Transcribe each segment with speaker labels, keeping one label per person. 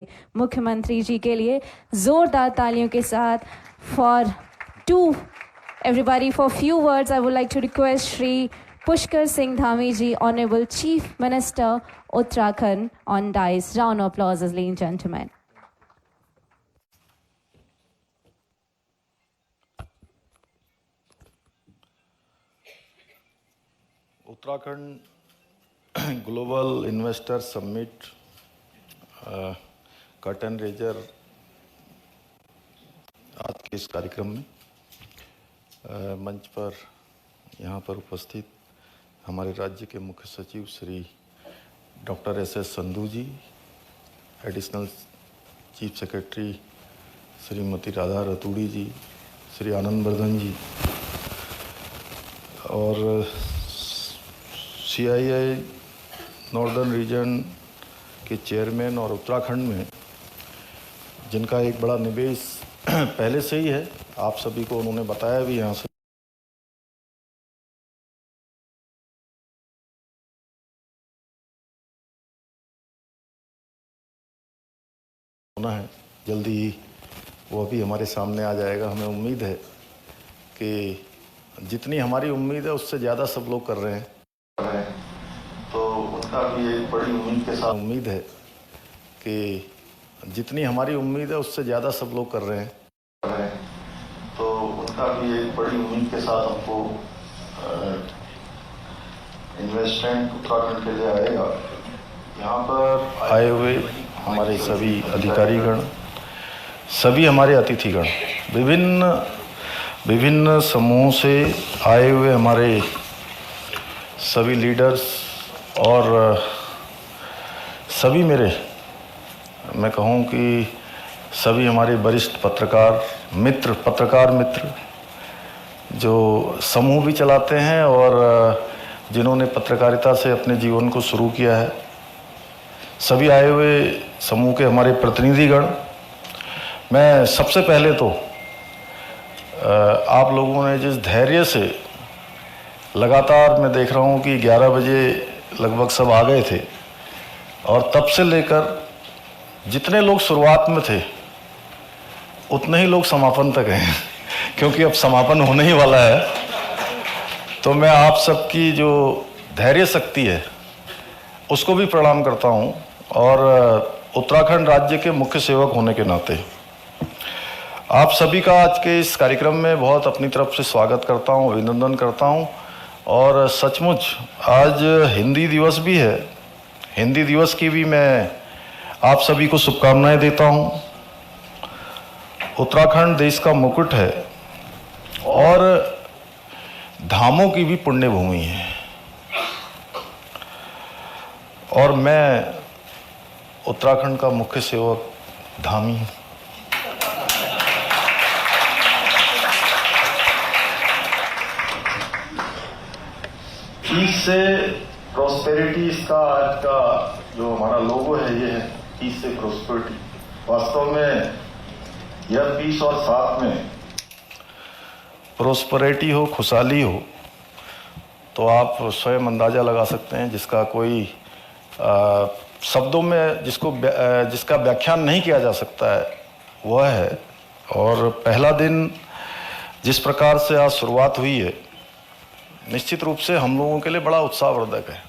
Speaker 1: मुख्यमंत्री जी के लिए जोरदार तालियों के साथ for two everybody for few words. I would like to request Shri Pushkar Singh Dhami ji, Honorable Chief Minister Uttarakhand, on dais. Round of applause, ladies and gentlemen.
Speaker 2: Uttarakhand global investor summit curtain raiser आज के इस कार्यक्रम में मंच पर यहाँ पर उपस्थित हमारे राज्य के मुख्य सचिव Shri doctor S Sandhu ji, additional chief secretary Shrimati Radha Raturi ji, Shri Anand Vardhan ji और CII नॉर्दर्न रीजन के चेयरमैन और उत्तराखंड में जिनका एक बड़ा निवेश पहले से ही है, आप सभी को उन्होंने बताया भी यहाँ से होना है, जल्दी ही वो भी हमारे सामने आ जाएगा। हमें उम्मीद है कि जितनी हमारी उम्मीद है उससे ज़्यादा सब लोग कर रहे हैं, तो उनका भी एक बड़ी उम्मीद के साथ उम्मीद है कि जितनी हमारी उम्मीद है उससे ज़्यादा सब लोग कर रहे हैं, तो उनका भी एक बड़ी उम्मीद के साथ हमको इन्वेस्टमेंट उत्तराखंड के लिए आएगा। यहाँ पर आए हुए हमारे सभी अधिकारीगण, सभी हमारे अतिथिगण, विभिन्न समूहों से आए हुए हमारे सभी लीडर्स और सभी मैं कहूँ कि सभी हमारे वरिष्ठ पत्रकार मित्र जो समूह भी चलाते हैं और जिन्होंने पत्रकारिता से अपने जीवन को शुरू किया है, सभी आए हुए समूह के हमारे प्रतिनिधिगण, मैं सबसे पहले तो आप लोगों ने जिस धैर्य से लगातार, मैं देख रहा हूँ कि 11 बजे लगभग सब आ गए थे और तब से लेकर जितने लोग शुरुआत में थे उतने ही लोग समापन तक हैं क्योंकि अब समापन होने ही वाला है। तो मैं आप सबकी जो धैर्य शक्ति है उसको भी प्रणाम करता हूँ और उत्तराखंड राज्य के मुख्य सेवक होने के नाते आप सभी का आज के इस कार्यक्रम में बहुत अपनी तरफ से स्वागत करता हूँ, अभिनंदन करता हूँ। और सचमुच आज हिंदी दिवस भी है, हिंदी दिवस की भी मैं आप सभी को शुभकामनाएं देता हूँ। उत्तराखंड देश का मुकुट है और धामों की भी पुण्य भूमि है और मैं उत्तराखंड का मुख्य सेवक धामी हूँ। पीस से प्रोस्पेरिटी, इसका आज का जो हमारा लोगो है ये है पीस से प्रोस्पेरिटी। वास्तव में यह पीस और साथ में प्रोस्पेरिटी हो, खुशहाली हो, तो आप स्वयं अंदाजा लगा सकते हैं, जिसका कोई शब्दों में जिसका व्याख्यान नहीं किया जा सकता है वह है। और पहला दिन जिस प्रकार से आज शुरुआत हुई है, निश्चित रूप से हम लोगों के लिए बड़ा उत्साहवर्धक है।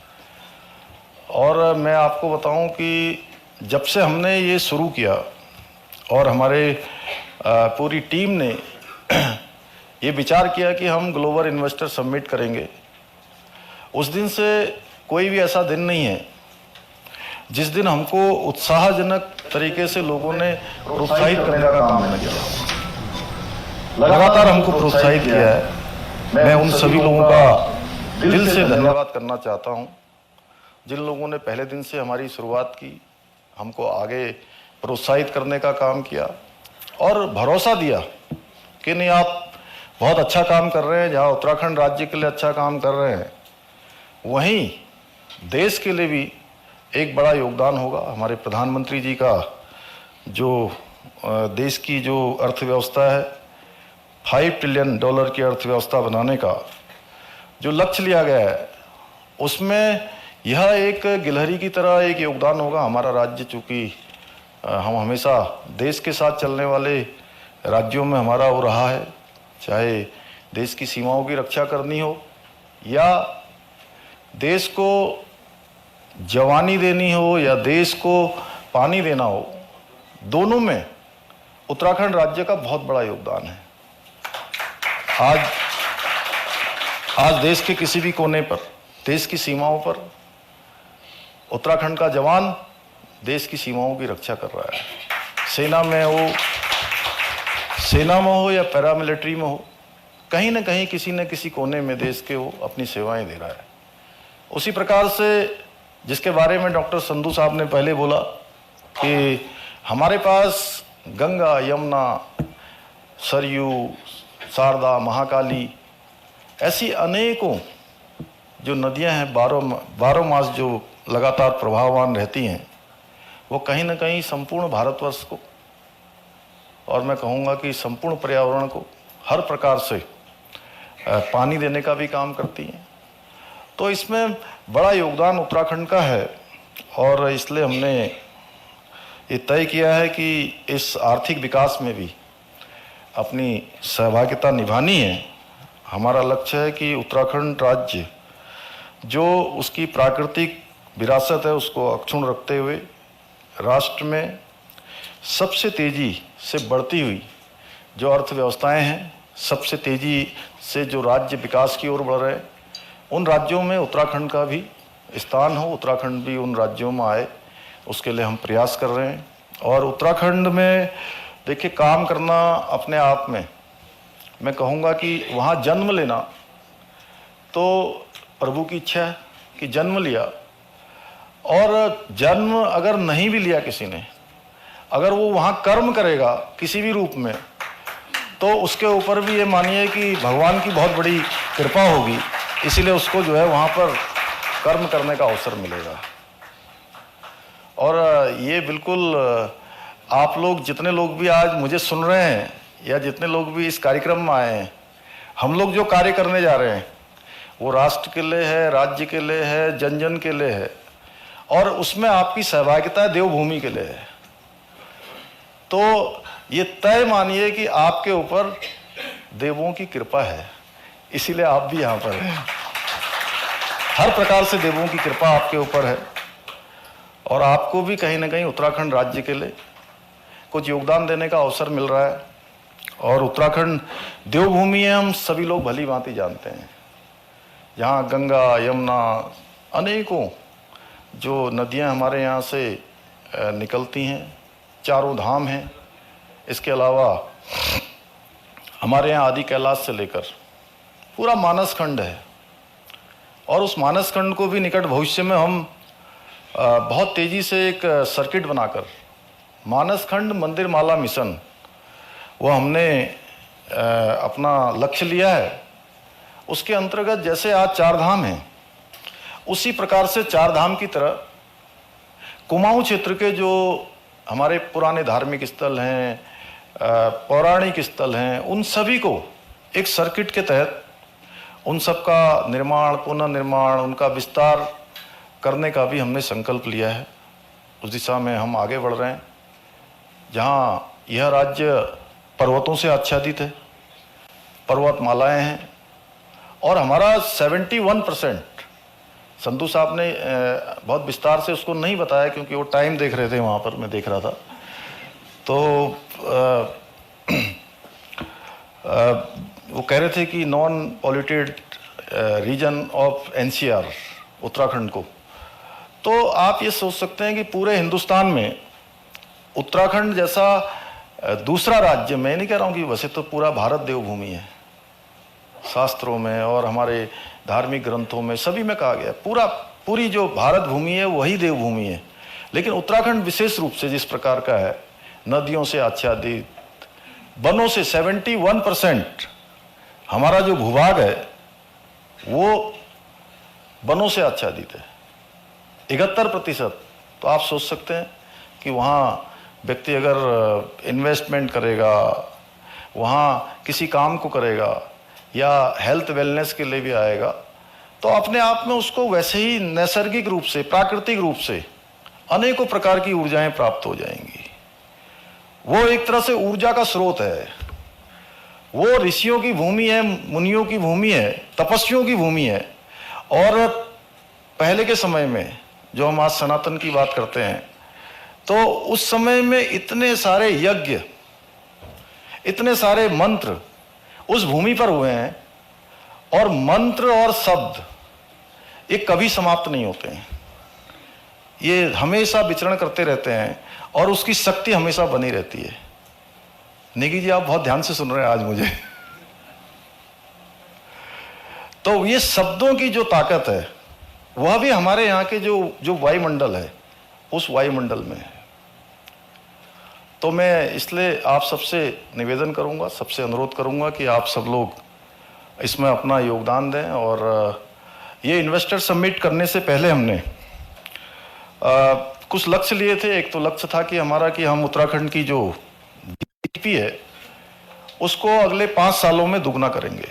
Speaker 2: और मैं आपको बताऊं कि जब से हमने ये शुरू किया और हमारे पूरी टीम ने ये विचार किया कि हम ग्लोबल इन्वेस्टर समिट करेंगे, उस दिन से कोई भी ऐसा दिन नहीं है जिस दिन हमको उत्साहजनक तरीके से लोगों ने प्रोत्साहित करने का काम नहीं किया। लगातार हमको प्रोत्साहित किया है। मैं उन सभी लोगों का दिल से धन्यवाद करना चाहता हूं जिन लोगों ने पहले दिन से हमारी शुरुआत की, हमको आगे प्रोत्साहित करने का काम किया और भरोसा दिया कि नहीं, आप बहुत अच्छा काम कर रहे हैं। जहां उत्तराखंड राज्य के लिए अच्छा काम कर रहे हैं, वहीं देश के लिए भी एक बड़ा योगदान होगा। हमारे प्रधानमंत्री जी का जो देश की जो अर्थव्यवस्था है, $5 ट्रिलियन की अर्थव्यवस्था बनाने का जो लक्ष्य लिया गया है, उसमें यह एक गिलहरी की तरह एक योगदान होगा। हमारा राज्य चूँकि हम हमेशा देश के साथ चलने वाले राज्यों में हमारा वो रहा है, चाहे देश की सीमाओं की रक्षा करनी हो या देश को जवानी देनी हो या देश को पानी देना हो, दोनों में उत्तराखंड राज्य का बहुत बड़ा योगदान है। आज देश के किसी भी कोने पर, देश की सीमाओं पर उत्तराखंड का जवान देश की सीमाओं की रक्षा कर रहा है। सेना में हो या पैरामिलिट्री में हो, कहीं ना कहीं किसी न किसी कोने में देश के वो अपनी सेवाएं दे रहा है। उसी प्रकार से जिसके बारे में डॉक्टर संधू साहब ने पहले बोला कि हमारे पास गंगा, यमुना, सरयू, शारदा, महाकाली, ऐसी अनेकों जो नदियां हैं, बारह मास जो लगातार प्रभाववान रहती हैं, वो कहीं ना कहीं संपूर्ण भारतवर्ष को और मैं कहूँगा कि संपूर्ण पर्यावरण को हर प्रकार से पानी देने का भी काम करती हैं। तो इसमें बड़ा योगदान उत्तराखंड का है और इसलिए हमने ये तय किया है कि इस आर्थिक विकास में भी अपनी सहभागिता निभानी है। हमारा लक्ष्य है कि उत्तराखंड राज्य जो उसकी प्राकृतिक विरासत है उसको अक्षुण्ण रखते हुए राष्ट्र में सबसे तेज़ी से बढ़ती हुई जो अर्थव्यवस्थाएं हैं, सबसे तेज़ी से जो राज्य विकास की ओर बढ़ रहे हैं, उन राज्यों में उत्तराखंड का भी स्थान हो, उत्तराखंड भी उन राज्यों में आए, उसके लिए हम प्रयास कर रहे हैं। और उत्तराखंड में देखिए, काम करना अपने आप में मैं कहूँगा कि वहाँ जन्म लेना तो प्रभु की इच्छा है कि जन्म लिया, और जन्म अगर नहीं भी लिया किसी ने, अगर वो वहाँ कर्म करेगा किसी भी रूप में, तो उसके ऊपर भी ये मानिए कि भगवान की बहुत बड़ी कृपा होगी, इसीलिए उसको जो है वहाँ पर कर्म करने का अवसर मिलेगा। और ये बिल्कुल आप लोग जितने लोग भी आज मुझे सुन रहे हैं या जितने लोग भी इस कार्यक्रम में आए हैं, हम लोग जो कार्य करने जा रहे हैं वो राष्ट्र के लिए है, राज्य के लिए है, जन जन के लिए है, और उसमें आपकी सहभागिता देवभूमि के लिए है। तो ये तय मानिए कि आपके ऊपर देवों की कृपा है, इसीलिए आप भी यहाँ पर हैं। हर प्रकार से देवों की कृपा आपके ऊपर है और आपको भी कहीं ना कहीं उत्तराखंड राज्य के लिए कुछ योगदान देने का अवसर मिल रहा है। और उत्तराखंड देवभूमि है, हम सभी लोग भली भांति जानते हैं, जहाँ गंगा, यमुना, अनेकों जो नदियाँ हमारे यहाँ से निकलती हैं, चारों धाम हैं। इसके अलावा हमारे यहाँ आदि कैलाश से लेकर पूरा मानस खंड है, और उस मानस खंड को भी निकट भविष्य में हम बहुत तेज़ी से एक सर्किट बनाकर मानस खंड मंदिर माला मिशन, वो हमने अपना लक्ष्य लिया है। उसके अंतर्गत जैसे आज चार धाम हैं, उसी प्रकार से चार धाम की तरह कुमाऊं क्षेत्र के जो हमारे पुराने धार्मिक स्थल हैं, पौराणिक स्थल हैं, उन सभी को एक सर्किट के तहत उन सब का निर्माण, पुनर्निर्माण, उनका विस्तार करने का भी हमने संकल्प लिया है। उस दिशा में हम आगे बढ़ रहे हैं। जहाँ यह राज्य पर्वतों से आच्छादित है, पर्वतमालाएं हैं, और हमारा 71%, संधू साहब ने बहुत विस्तार से उसको नहीं बताया क्योंकि वो टाइम देख रहे थे, वहाँ पर मैं देख रहा था, तो वो कह रहे थे कि non polluted region of NCR Uttarakhand को। तो आप ये सोच सकते हैं कि पूरे हिंदुस्तान में उत्तराखंड जैसा दूसरा राज्य, मैं नहीं कह रहा हूँ कि वैसे तो पूरा भारत देवभूमि है, शास्त्रों में और हमारे धार्मिक ग्रंथों में सभी में कहा गया, पूरी जो भारत भूमि है वही देवभूमि है। लेकिन उत्तराखंड विशेष रूप से जिस प्रकार का है, नदियों से आच्छादित, वनों से 71% हमारा जो भूभाग है वो वनों से आच्छादित है, 71%। तो आप सोच सकते हैं कि वहाँ व्यक्ति अगर इन्वेस्टमेंट करेगा, वहाँ किसी काम को करेगा या हेल्थ वेलनेस के लिए भी आएगा, तो अपने आप में उसको वैसे ही नैसर्गिक रूप से, प्राकृतिक रूप से अनेकों प्रकार की ऊर्जाएं प्राप्त हो जाएंगी। वो एक तरह से ऊर्जा का स्रोत है। वो ऋषियों की भूमि है, मुनियों की भूमि है, तपस्वियों की भूमि है। और पहले के समय में जो हम आज सनातन की बात करते हैं, तो उस समय में इतने सारे यज्ञ, इतने सारे मंत्र उस भूमि पर हुए हैं, और मंत्र और शब्द ये कभी समाप्त नहीं होते हैं, ये हमेशा विचरण करते रहते हैं और उसकी शक्ति हमेशा बनी रहती है। निकी जी, आप बहुत ध्यान से सुन रहे हैं आज मुझे। तो ये शब्दों की जो ताकत है वह भी हमारे यहाँ के जो वायुमंडल है, उस वायुमंडल में है। तो मैं इसलिए आप सबसे निवेदन करूंगा, सबसे अनुरोध करूंगा कि आप सब लोग इसमें अपना योगदान दें। और ये इन्वेस्टर समिट करने से पहले हमने कुछ लक्ष्य लिए थे। एक तो लक्ष्य था कि हमारा कि हम उत्तराखंड की जो जीडीपी है उसको अगले 5 सालों में दुगना करेंगे।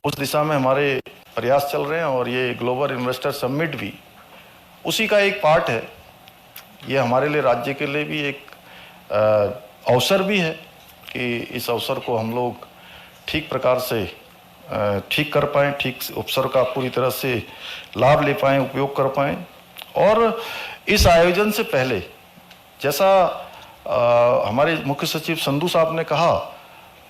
Speaker 2: उस दिशा में हमारे प्रयास चल रहे हैं, और ये ग्लोबल इन्वेस्टर समिट भी उसी का एक पार्ट है। ये हमारे लिए, राज्य के लिए भी एक अवसर भी है कि इस अवसर को हम लोग ठीक प्रकार से ठीक कर पाएँ, ठीक अवसर का पूरी तरह से लाभ ले पाएँ, उपयोग कर पाएँ। और इस आयोजन से पहले, जैसा हमारे मुख्य सचिव संधू साहब ने कहा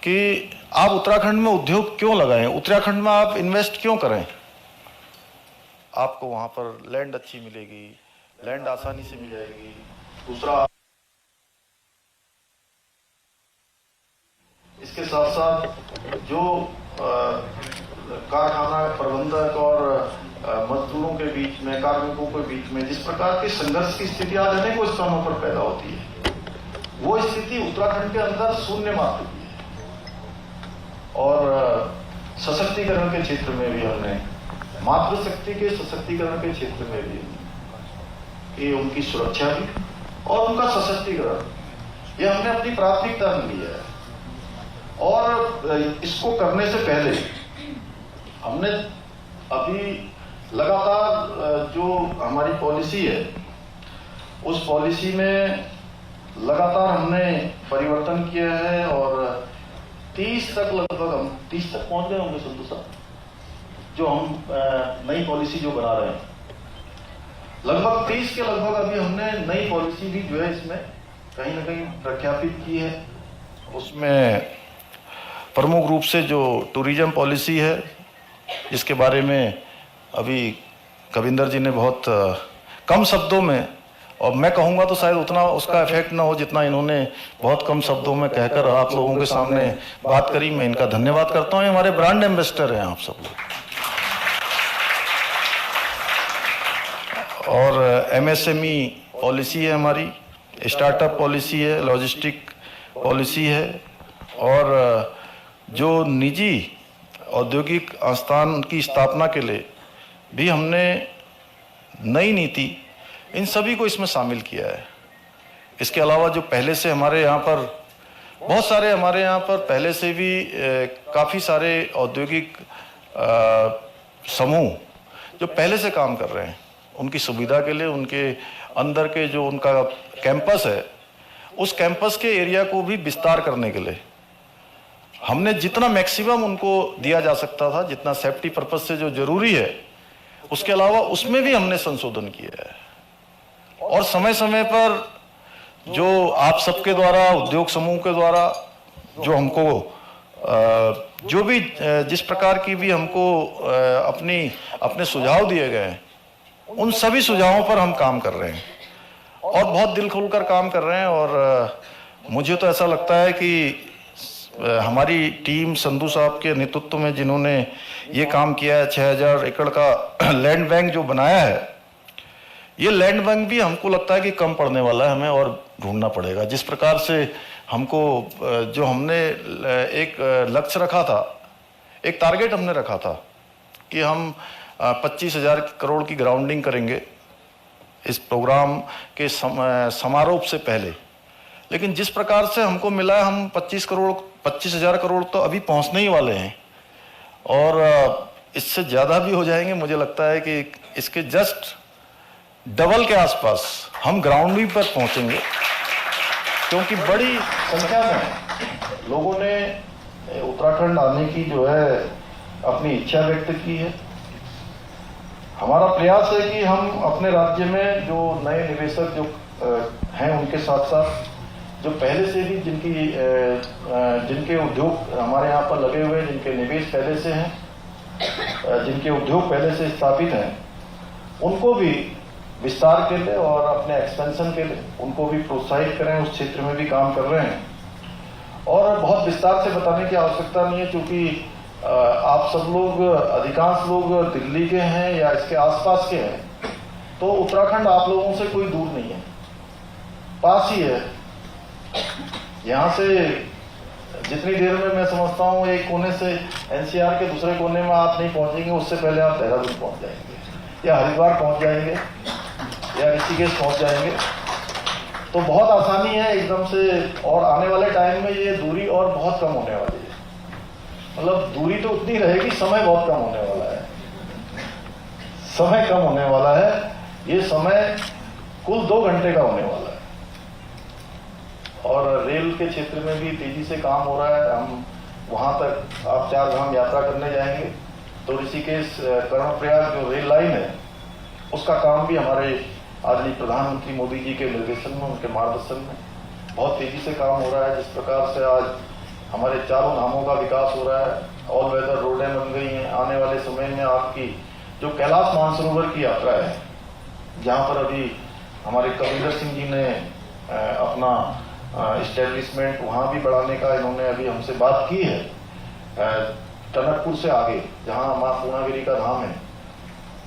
Speaker 2: कि आप उत्तराखंड में उद्योग क्यों लगाएं, उत्तराखंड में आप इन्वेस्ट क्यों करें, आपको वहाँ पर लैंड अच्छी मिलेगी, लैंड आसानी से मिल जाएगी। दूसरा, इसके साथ साथ जो कारखाना प्रबंधक और मजदूरों के बीच में, कार्मिकों के बीच में जिस प्रकार की संघर्ष की स्थिति आज अनेकों स्थानों पर पैदा होती है, वो स्थिति उत्तराखंड के अंदर शून्य मात्र की है। और सशक्तिकरण के क्षेत्र में भी हमने, मातृशक्ति के सशक्तिकरण के क्षेत्र में भी, कि उनकी सुरक्षा भी और उनका सशक्तिकरण, ये हमने अपनी प्राथमिकता में लिया है। और इसको करने से पहले हमने अभी लगातार जो हमारी पॉलिसी है, उस पॉलिसी में लगातार हमने परिवर्तन किया है। और 30 तक लगभग हम 30 तक पहुंच गए होंगे संधू साहब, जो हम नई पॉलिसी जो बना रहे हैं, लगभग 30 के लगभग अभी हमने नई पॉलिसी भी जो है इसमें कहीं ना कहीं प्रख्यापित की है। उसमें प्रमुख रूप से जो टूरिज्म पॉलिसी है, जिसके बारे में अभी कविंदर जी ने बहुत कम शब्दों में, और मैं कहूँगा तो शायद उतना उसका इफेक्ट ना हो जितना इन्होंने बहुत कम शब्दों में कहकर आप लोगों के सामने बात करी। मैं इनका धन्यवाद करता हूँ। हमारे ब्रांड एम्बेसडर हैं आप सब लोग। और एमएसएमई पॉलिसी है हमारी, स्टार्टअप पॉलिसी है, लॉजिस्टिक पॉलिसी है, और जो निजी औद्योगिक संस्थान की स्थापना के लिए भी हमने नई नीति, इन सभी को इसमें शामिल किया है। इसके अलावा जो पहले से हमारे यहाँ पर बहुत सारे, हमारे यहाँ पर पहले से भी काफ़ी सारे औद्योगिक समूह जो पहले से काम कर रहे हैं, उनकी सुविधा के लिए, उनके अंदर के जो उनका कैंपस है, उस कैंपस के एरिया को भी विस्तार करने के लिए हमने जितना मैक्सिमम उनको दिया जा सकता था, जितना सेफ्टी पर्पस से जो जरूरी है, उसके अलावा उसमें भी हमने संशोधन किया है। और समय समय पर जो आप सबके द्वारा, उद्योग समूह के द्वारा जो हमको जो भी जिस प्रकार की भी हमको अपने सुझाव दिए गए हैं, उन सभी सुझावों पर हम काम कर रहे हैं और बहुत दिल खोलकर काम कर रहे हैं। और मुझे तो ऐसा लगता है कि हमारी टीम संधू साहब के नेतृत्व में जिन्होंने ये काम किया है, 6000 एकड़ का लैंड बैंक जो बनाया है, ये लैंड बैंक भी हमको लगता है कि कम पड़ने वाला है, हमें और ढूंढना पड़ेगा। जिस प्रकार से हमको जो हमने एक लक्ष्य रखा था, एक टारगेट हमने रखा था कि हम 25,000 करोड़ की ग्राउंडिंग करेंगे इस प्रोग्राम के समारोह से पहले, लेकिन जिस प्रकार से हमको मिला, हम 25,000 करोड़ तो अभी पहुंचने ही वाले हैं और इससे ज़्यादा भी हो जाएंगे। मुझे लगता है कि इसके जस्ट डबल के आसपास हम ग्राउंडिंग पर पहुंचेंगे। क्योंकि बड़ी संख्या में लोगों ने उत्तराखंड आने की जो है अपनी इच्छा व्यक्त की है। हमारा प्रयास है कि हम अपने राज्य में जो नए निवेशक जो हैं उनके साथ साथ जो पहले से भी जिनके उद्योग हमारे यहाँ पर लगे हुए हैं, जिनके निवेश पहले से हैं, जिनके उद्योग पहले से स्थापित हैं, उनको भी विस्तार के लिए और अपने एक्सपेंशन के लिए उनको भी प्रोत्साहित करें। उस क्षेत्र में भी काम कर रहे हैं और बहुत विस्तार से बताने की आवश्यकता नहीं है, क्योंकि आप सब लोग, अधिकांश लोग दिल्ली के हैं या इसके आसपास के हैं, तो उत्तराखंड आप लोगों से कोई दूर नहीं है, पास ही है। यहाँ से जितनी देर में मैं समझता हूँ एक कोने से एनसीआर के दूसरे कोने में आप नहीं पहुंचेंगे, उससे पहले आप देहरादून पहुंच जाएंगे या हरिद्वार पहुंच जाएंगे या ऋषिकेश पहुंच जाएंगे। तो बहुत आसानी है एकदम से, और आने वाले टाइम में ये दूरी और बहुत कम होने वाली है। मतलब दूरी तो उतनी रहेगी, समय बहुत कम होने वाला है, समय कम होने वाला है। ये समय कुल 2 घंटे का होने वाला है। और रेल के क्षेत्र में भी तेजी से काम हो रहा है। हम वहां तक, आप 4 धाम यात्रा करने जाएंगे तो ऋषिकेश कर्णप्रयाग जो रेल लाइन है उसका काम भी हमारे आदरणीय प्रधानमंत्री मोदी जी के निर्देशन में, उनके मार्गदर्शन में बहुत तेजी से काम हो रहा है। जिस प्रकार से आज हमारे चारों धामों का विकास हो रहा है, ऑल वेदर रोडें बन गई हैं। आने वाले समय में आपकी जो कैलाश मानसरोवर की यात्रा है, जहां पर अभी हमारे कविंदर सिंह जी ने अपना इस्टेब्लिशमेंट वहां भी बढ़ाने का इन्होंने अभी हमसे बात की है, टनकपुर से आगे जहां मां पूर्णागिरी का धाम है,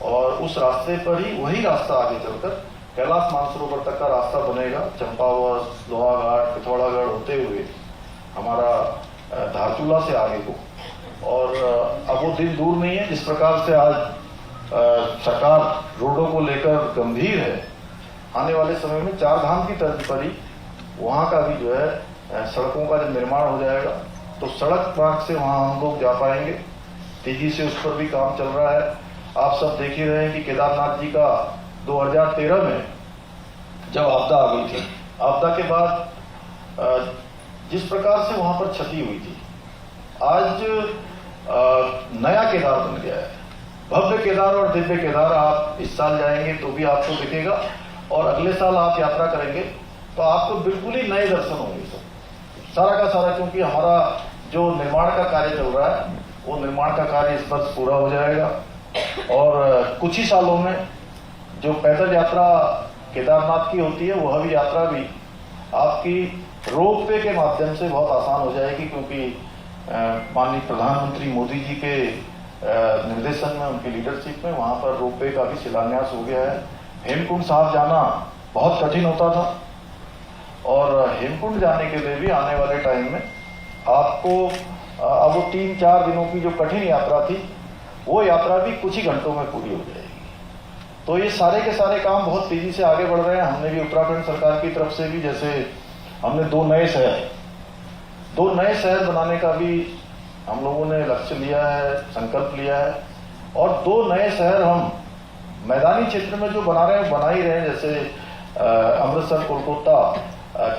Speaker 2: और उस रास्ते पर ही वही रास्ता आगे चलकर कैलाश मानसरोवर तक का रास्ता बनेगा। चंपावत, लोहाघाट, पिथौरागढ़ होते हुए हमारा धारचूला से आगे को। और अब वो दिन दूर नहीं है। जिस प्रकार से आज सरकार रोडों को लेकर गंभीर है, आने वाले समय में 4 धाम की तर्ज पर ही वहां का भी जो है सड़कों का जब निर्माण हो जाएगा तो सड़क मार्ग से वहां हम लोग जा पाएंगे। तेजी से उस पर भी काम चल रहा है। आप सब देख ही रहे हैं कि केदारनाथ जी का 2013 में जब आपदा आ गई थी, आपदा के बाद जिस प्रकार से वहां पर क्षति हुई थी, आज नया केदार बन गया है। भव्य केदार और दिव्य केदार आप इस साल जाएंगे तो भी आपको दिखेगा, और अगले साल आप यात्रा करेंगे तो आपको बिल्कुल ही नए दर्शन होंगे सब, सारा का सारा। क्योंकि हमारा जो निर्माण का कार्य चल रहा है वो निर्माण का कार्य इस वर्ष पूरा हो जाएगा, और कुछ ही सालों में जो पैदल यात्रा केदारनाथ की होती है वह भी यात्रा भी आपकी रोपवे के माध्यम से बहुत आसान हो जाएगी। क्योंकि माननीय प्रधानमंत्री मोदी जी के निर्देशन में, उनकी लीडरशिप में वहां पर रोपवे का भी शिलान्यास हो गया है। हेमकुंड साहब जाना बहुत कठिन होता था, और हेमकुंड जाने के लिए भी आने वाले टाइम में आपको अब वो 3-4 दिनों की जो कठिन यात्रा थी वो यात्रा भी कुछ ही घंटों में पूरी हो जाएगी। तो ये सारे के सारे काम बहुत तेजी से आगे बढ़ रहे हैं। हमने भी उत्तराखंड सरकार की तरफ से भी, जैसे हमने 2 नए शहर बनाने का भी हम लोगों ने लक्ष्य लिया है, संकल्प लिया है, और 2 नए शहर हम मैदानी क्षेत्र में जो बना ही रहे हैं। जैसे अमृतसर कोलकाता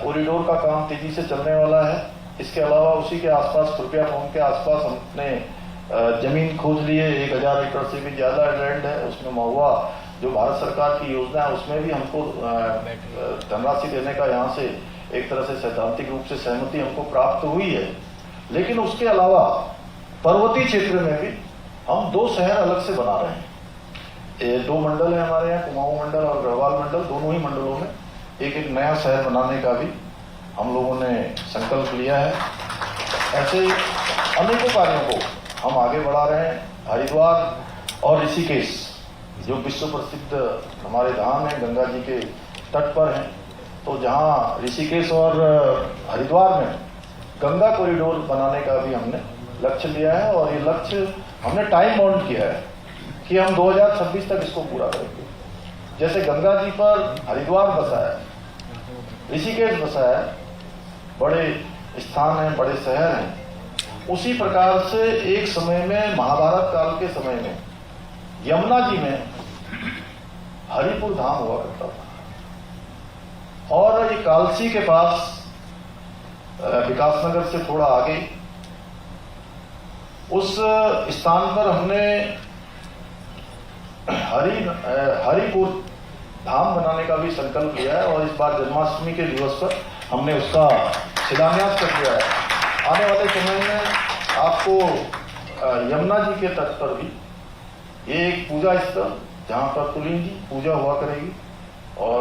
Speaker 2: कॉरिडोर का काम तेजी से चलने वाला है। इसके अलावा उसी के आसपास, खुर्पिया टाउन के आसपास हमने जमीन खोज ली है। 1000 एकड़ से भी ज्यादा लैंड है उसमें। महुआ जो भारत सरकार की योजना है उसमें भी हमको धनराशि देने का यहाँ से एक तरह से सैद्धांतिक रूप से सहमति हमको प्राप्त हुई है। लेकिन उसके अलावा पर्वतीय क्षेत्र में भी हम 2 शहर अलग से बना रहे हैं। 2 मंडल है हमारे यहाँ, कुमाऊं मंडल और गढ़वाल मंडल। दोनों ही मंडलों में एक नया शहर बनाने का भी हम लोगों ने संकल्प लिया है। ऐसे अनेकों कार्यों को हम आगे बढ़ा रहे हैं। हरिद्वार और ऋषिकेश जो विश्व प्रसिद्ध हमारे धाम है, गंगा जी के तट पर हैं, तो जहां ऋषिकेश और हरिद्वार में गंगा कॉरिडोर बनाने का भी हमने लक्ष्य लिया है। और ये लक्ष्य हमने टाइम बाउंड किया है कि हम 2026 तक इसको पूरा करेंगे। जैसे गंगा जी पर हरिद्वार बसा है, ऋषिकेश बसा है, बड़े स्थान हैं, बड़े शहर हैं, उसी प्रकार से एक समय में महाभारत काल के समय में यमुना जी में हरिपुर धाम हुआ करता था। और ये कालसी के पास विकासनगर से थोड़ा आगे, उस स्थान पर हमने हरिपुर धाम बनाने का भी संकल्प लिया है और इस बार जन्माष्टमी के दिवस पर हमने उसका शिलान्यास कर दिया है। आने वाले समय में आपको यमुना जी के तट पर भी ये एक पूजा स्थल जहाँ पर तुलिंग जी पूजा हुआ करेगी और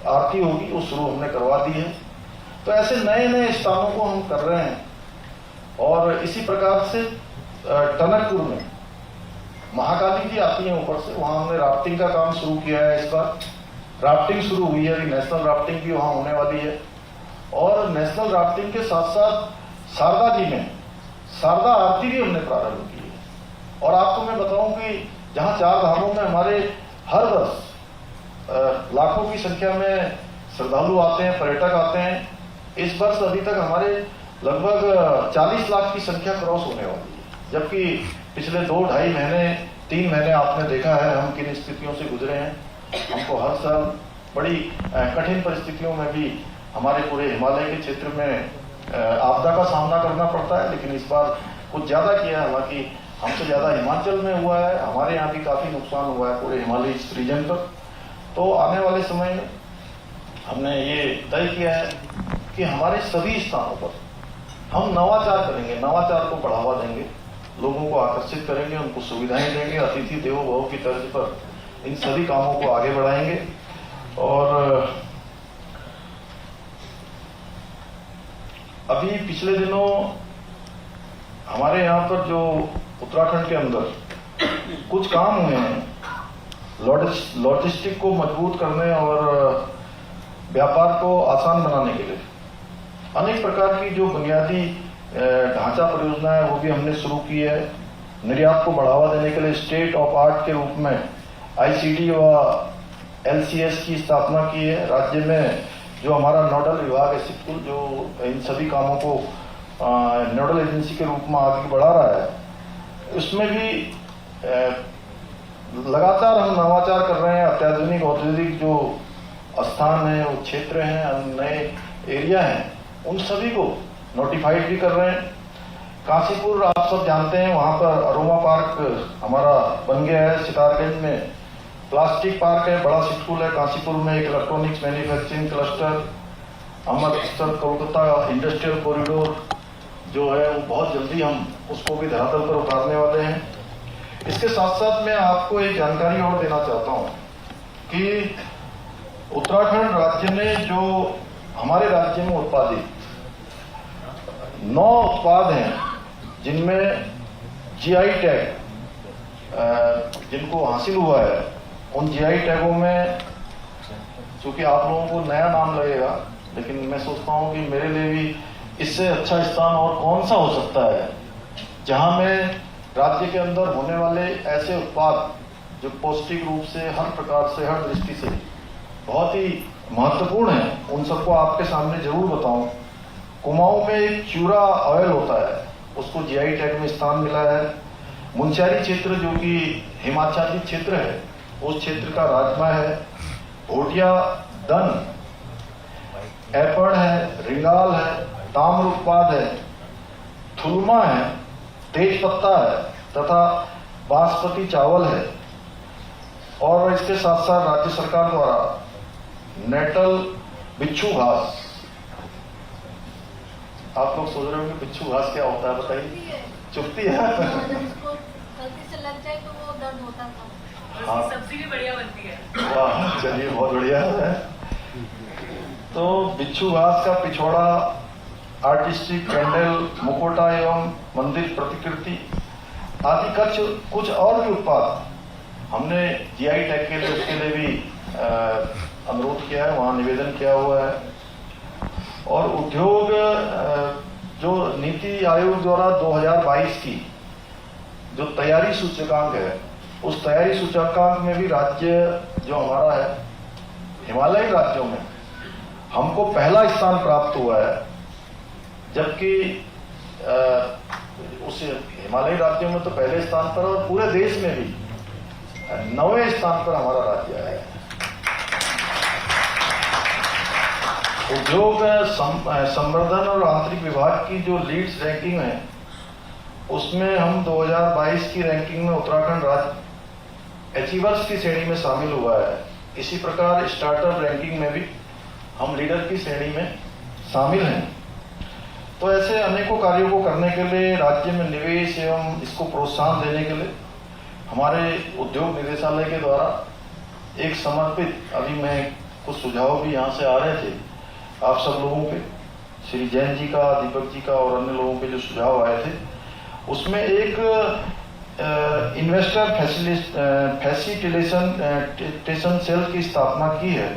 Speaker 2: आरती होगी, वो शुरू हमने करवा दी है। तो ऐसे नए नए स्थानों को हम कर रहे हैं। और इसी प्रकार से टनकपुर में महाकाली जी आती हैं ऊपर से, वहाँ हमने राफ्टिंग का काम शुरू किया है। इस बार राफ्टिंग शुरू हुई है, अभी नेशनल राफ्टिंग भी वहाँ होने वाली है। और नेशनल राफ्टिंग के साथ साथ शारदा जी में शारदा आरती भी हमने प्रारंभ की है। और आपको मैं बताऊं कि जहाँ 4 धामों में हमारे हर वर्ष लाखों की संख्या में श्रद्धालु आते हैं, पर्यटक आते हैं, इस वर्ष अभी तक हमारे लगभग 40 लाख की संख्या क्रॉस होने वाली है। जबकि पिछले 2-2.5 महीने 3 महीने आपने देखा है हम किन स्थितियों से गुजरे हैं। हमको हर साल बड़ी कठिन परिस्थितियों में भी हमारे पूरे हिमालय के क्षेत्र में आपदा का सामना करना पड़ता है, लेकिन इस बार कुछ ज्यादा किया है। हालांकि हमसे ज्यादा हिमाचल में हुआ है, हमारे यहाँ भी काफी नुकसान हुआ है पूरे हिमालय रीजन पर। तो आने वाले समय में हमने ये तय किया है कि हमारे सभी स्थानों पर हम नवाचार करेंगे, नवाचार को बढ़ावा देंगे, लोगों को आकर्षित करेंगे, उनको सुविधाएं देंगे, अतिथि देवो भव की तर्ज पर इन सभी कामों को आगे बढ़ाएंगे। और अभी पिछले दिनों हमारे यहाँ पर जो उत्तराखंड के अंदर कुछ काम हुए हैं लॉजिस्टिक को मजबूत करने और व्यापार को आसान बनाने के लिए। अनेक प्रकार की जो बुनियादी ढांचा परियोजना है वो भी हमने शुरू की है। निर्यात को बढ़ावा देने के लिए स्टेट ऑफ आर्ट के रूप में ICD व LCS की स्थापना की है। राज्य में जो हमारा नोडल विभाग है सिक्कुल, जो इन सभी कामों को नोडल एजेंसी के रूप में आगे बढ़ा रहा है, उसमें भी लगातार हम नवाचार कर रहे हैं। अत्याधुनिक औद्योगिक जो स्थान है, वो क्षेत्र हैं, नए एरिया हैं, उन सभी को नोटिफाइड भी कर रहे हैं। काशीपुर आप सब जानते हैं, वहाँ पर अरोमा पार्क हमारा बन गया है। सितारगंज में प्लास्टिक पार्क है, बड़ा सिक्कुल है। काशीपुर में एक electronics manufacturing cluster, Amritsar Kolkata industrial corridor जो है वो बहुत जल्दी हम उसको भी धरातल पर उतारने वाले हैं। इसके साथ साथ मैं आपको एक जानकारी और देना चाहता हूँ कि उत्तराखंड राज्य ने जो हमारे राज्य में उत्पादित 9 उत्पाद हैं, जिनमें GI टैग जिनको हासिल हुआ है, उन GI टैगों में चूंकि आप लोगों को नया नाम लगेगा, लेकिन मैं सोचता हूँ कि मेरे लिए भी इससे अच्छा स्थान और कौन सा हो सकता है जहां में राज्य के अंदर होने वाले ऐसे उत्पाद जो पौष्टिक रूप से, हर प्रकार से, हर दृष्टि से बहुत ही महत्वपूर्ण है, उन सबको आपके सामने जरूर बताऊं। कुमाऊं में एक चूरा ऑयल होता है, उसको GI टैग में स्थान मिला है। मुंशियारी क्षेत्र जो कि हिमाचली क्षेत्र है, उस क्षेत्र का राजमा है। भोटिया दन, एपड़ है, रिंगाल है, ताम्र उत्पाद है, थुलमा है, तेज पत्ता है तथा बासमती चावल है। और इसके साथ साथ राज्य सरकार द्वारा नेटल बिच्छू घास, आप लोग सोच रहे हो कि बिच्छू घास क्या होता है, बताइए। चुपती है
Speaker 3: गलती से लग जाए तो वो दर्द होता था।
Speaker 2: हाँ,
Speaker 3: सब्जी भी बढ़िया बनती है।
Speaker 2: वाह, चलिए बहुत बढ़िया है। तो बिच्छू घास का पिछोड़ा, आर्टिस्टिक कैंडल, मुखौटा एवं मंदिर प्रतिकृति आदि कुछ और भी उत्पाद हमने GI टैग के लिए, उसके लिए भी अनुरोध किया है, वहाँ निवेदन किया हुआ है। और उद्योग जो नीति आयोग द्वारा 2022 की जो तैयारी सूचकांक है, उस तैयारी सूचकांक में भी राज्य जो हमारा है, हिमालयी राज्यों में हमको पहला स्थान प्राप्त हुआ है। जबकि उस हिमालयी राज्यों में तो पहले स्थान पर, और पूरे देश में भी 9वें स्थान पर हमारा राज्य है। उद्योग संवर्धन और आंतरिक विभाग की जो लीड्स रैंकिंग है उसमें हम 2022 की रैंकिंग में उत्तराखंड राज्य अचीवर्स की श्रेणी में शामिल हुआ है। इसी प्रकार स्टार्टअप रैंकिंग में भी हम लीडर की श्रेणी में शामिल हैं। तो ऐसे अनेकों कार्यों को करने के लिए राज्य में निवेश एवं इसको प्रोत्साहन देने के लिए हमारे उद्योग निदेशालय के द्वारा एक समर्पित, अभी मैं कुछ सुझाव भी यहाँ से आ रहे थे आप सब लोगों के, श्री जैन जी का, दीपक जी का और अन्य लोगों के जो सुझाव आए थे, उसमें एक इन्वेस्टर फैसिलिटेशन सेल की स्थापना की है,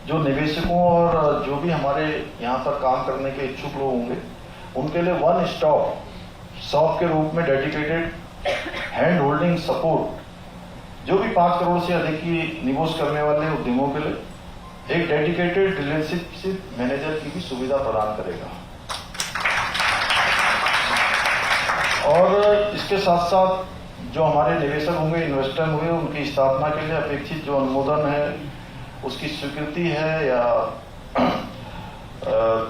Speaker 2: जो निवेशकों और जो भी हमारे यहाँ पर काम करने के इच्छुक लोग होंगे उनके लिए वन स्टॉप शॉप के रूप में डेडिकेटेड हैंड होल्डिंग सपोर्ट, जो भी 5 करोड़ से अधिक की निवेश करने वाले उद्यमों के लिए एक डेडिकेटेड रिलेशनशिप मैनेजर की भी सुविधा प्रदान करेगा। और इसके साथ साथ जो हमारे निवेशक होंगे, इन्वेस्टर होंगे, उनकी स्थापना के लिए अपेक्षित जो अनुमोदन है, उसकी स्वीकृति है या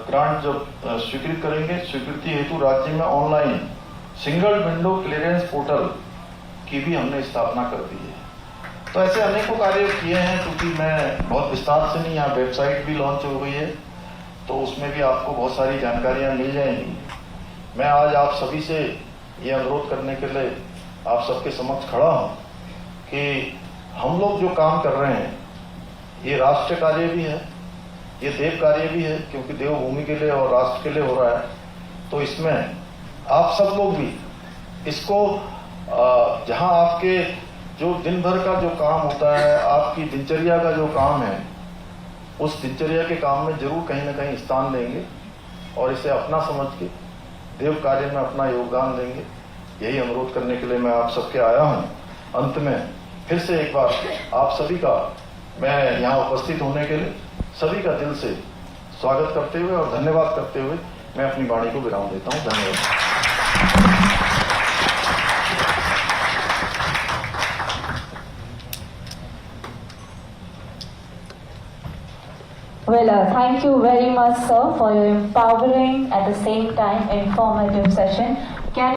Speaker 2: ग्रांट जब स्वीकृत करेंगे, स्वीकृति हेतु राज्य में online single window clearance portal की भी हमने स्थापना कर दी है। तो ऐसे अनेकों कार्य किए हैं, क्योंकि मैं बहुत विस्तार से नहीं, यहाँ वेबसाइट भी लॉन्च हो गई है तो उसमें भी आपको बहुत सारी जानकारियाँ मिल जाएंगी। मैं आज आप सभी से ये अनुरोध करने के लिए आप सबके समक्ष खड़ा हूँ कि हम लोग जो काम कर रहे हैं ये राष्ट्र कार्य भी है, ये देव कार्य भी है, क्योंकि देवभूमि के लिए और राष्ट्र के लिए हो रहा है। तो इसमें आप सब लोग भी इसको जहां आपके जो दिन भर का जो काम होता है, आपकी दिनचर्या का जो काम है, उस दिनचर्या के काम में जरूर कहीं ना कहीं स्थान देंगे और इसे अपना समझ के देव कार्य में अपना योगदान देंगे। यही अनुरोध करने के लिए मैं आप सबके आया हूं। अंत में फिर से एक बार आप सभी का मैं यहाँ उपस्थित होने के लिए सभी का दिल से स्वागत करते हुए और धन्यवाद करते हुए मैं अपनी वाणी को विराम देता हूँ। धन्यवाद।
Speaker 1: Well, thank you very much, sir, for your empowering at the same time informative session. Can